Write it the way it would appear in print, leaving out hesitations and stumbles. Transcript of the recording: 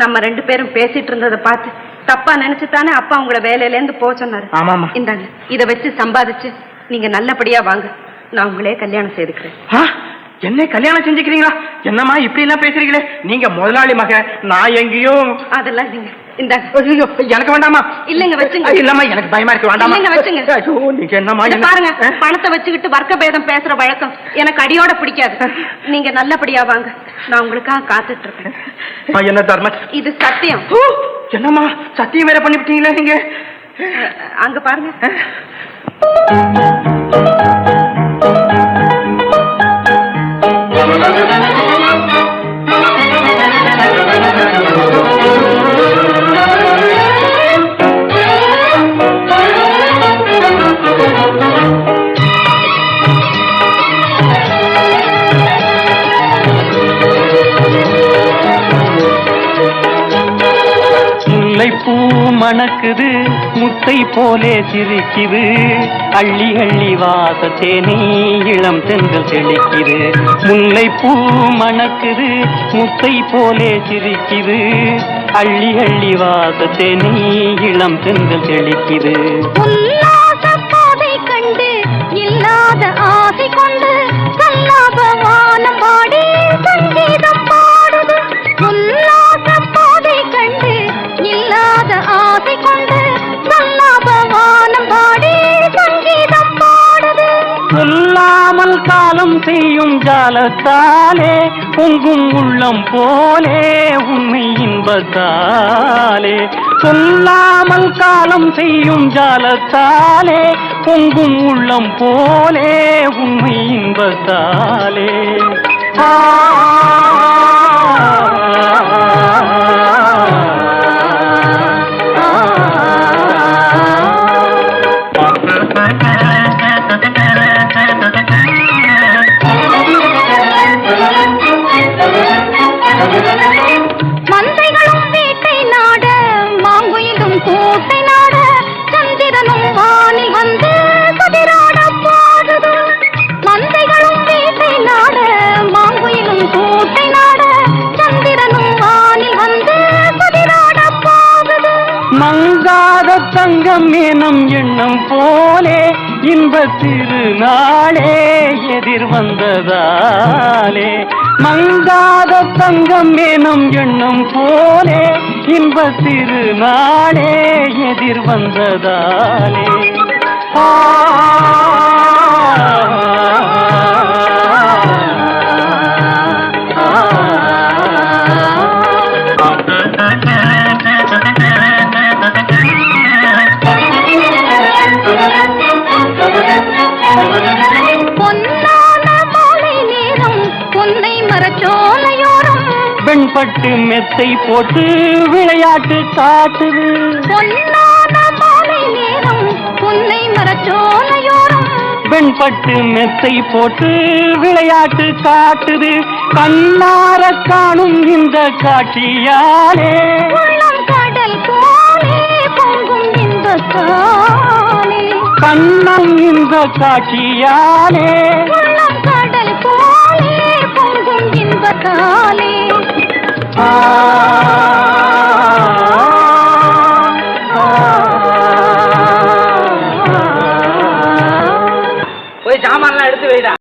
நம்ம 2 பேரும் பேசிட்டு இருந்ததை பார்த்து தப்பா நினைச்சுதானே அப்பா உங்களை வேலையில இருந்து போக சொன்னாரு. ஆமாமா. இந்தாங்க, இதை வச்சு சம்பாதிச்சு நீங்க நல்லபடியா வாங்க. நான் உங்களே கல்யாணம் செய்துக்கிறேன். என்ன கல்யாணம் செஞ்சுக்கிறீங்களா? என்னம்மா இப்படி எல்லாம் பேசுறீங்களே? நீங்க முதலாளி மக, நான் எங்கேயோ. அதெல்லாம் நீங்க இந்தாங்க. எனக்கு வேண்டாமா? இல்லங்க வச்சுங்க. இல்லம்மா, எனக்கு பயமா இருக்கு. வேண்டாமா? இல்லங்க வச்சுங்க. நீங்க என்னம்மா பாருங்க, பணத்தை வச்சுக்கிட்டு வர்க்க பேதம் பேசுற வழக்கம் எனக்கு அடியோட பிடிக்காது. நீங்க நல்லபடியா வாங்க, நான் உங்களுக்காக காத்துட்டு இருக்கேன். என்ன தர்மம் இது? சத்தியம். என்னம்மா சத்தியம் வேற பண்ணிவிட்டீங்களா நீங்க? அங்க பாருங்க. பூ மணக்குது, முத்தை போலே சிரிக்குது, அள்ளி அள்ளி வாசத்தேனே இளம் தென்றல் தெளிக்குது. முல்லை பூ மணக்குது, முத்தை போலே சிரிக்குது, அள்ளி அள்ளி வாசத்தேனே இளம் தென்றல் தெளிக்குது. கண்டு இல்லாத ஆசை கொண்டு கல்லாப வானம் பாடி சங்கீதம் பாடுது. உல்லாச பாதை கண்டு இல்லாத ஆசை கொண்டு கல்லாப வானம் பாடி சங்கீதம் பாடுது. சொல்லாமல் காலம் செய்யும் ஜாலத்தாலே பொங்கும் உள்ளம் போலே உண்மை இன்பத்தாலே. சொல்லாமல் காலம் செய்யும் ஜாலத்தாலே பொங்கும் உள்ளம் போலே உண்மை இன்பத்தாலே. மந்தைகளும் வீட்டை நாட, மாங்குயிலும் கூட்டை நாட, சந்திரனும் வானில் வந்து கதிராட பாடுது. மந்தைகளும் வீட்டை நாட, மாங்குயிலும் கூட்டை நாட, சந்திரனும் வானில் வந்து கதிராட பாடுது. மங்காத தங்கம் எனும் எண்ணம் போலே இன்பத் திருநாளே எதிர் வந்ததாலே. மங்காத தங்கம் எனும் எண்ணம் போலே இன்பத் திருநாளே எதிர் வந்ததாலே. பொன்னான மாலை நேரம் பொன்னை மரச்சோலையோரம் வெண்பட்டு மெத்தை போட்டு விளையாட்டு காட்டுது. பொன்னான மாலை நேரம் பொன்னை மரச்சோலையோரம் வெண்பட்டு மெத்தை போட்டு விளையாட்டு காட்டுது. கண்ணார காணும் இந்த காட்சியாலே உள்ளம் கடல் போலே பொங்கும் இன்பத்தாலே. கண்ணம் இந்த காட்சியாலே உள்ளம் கடல் போலே பொங்கும் இன்பத்தாலே.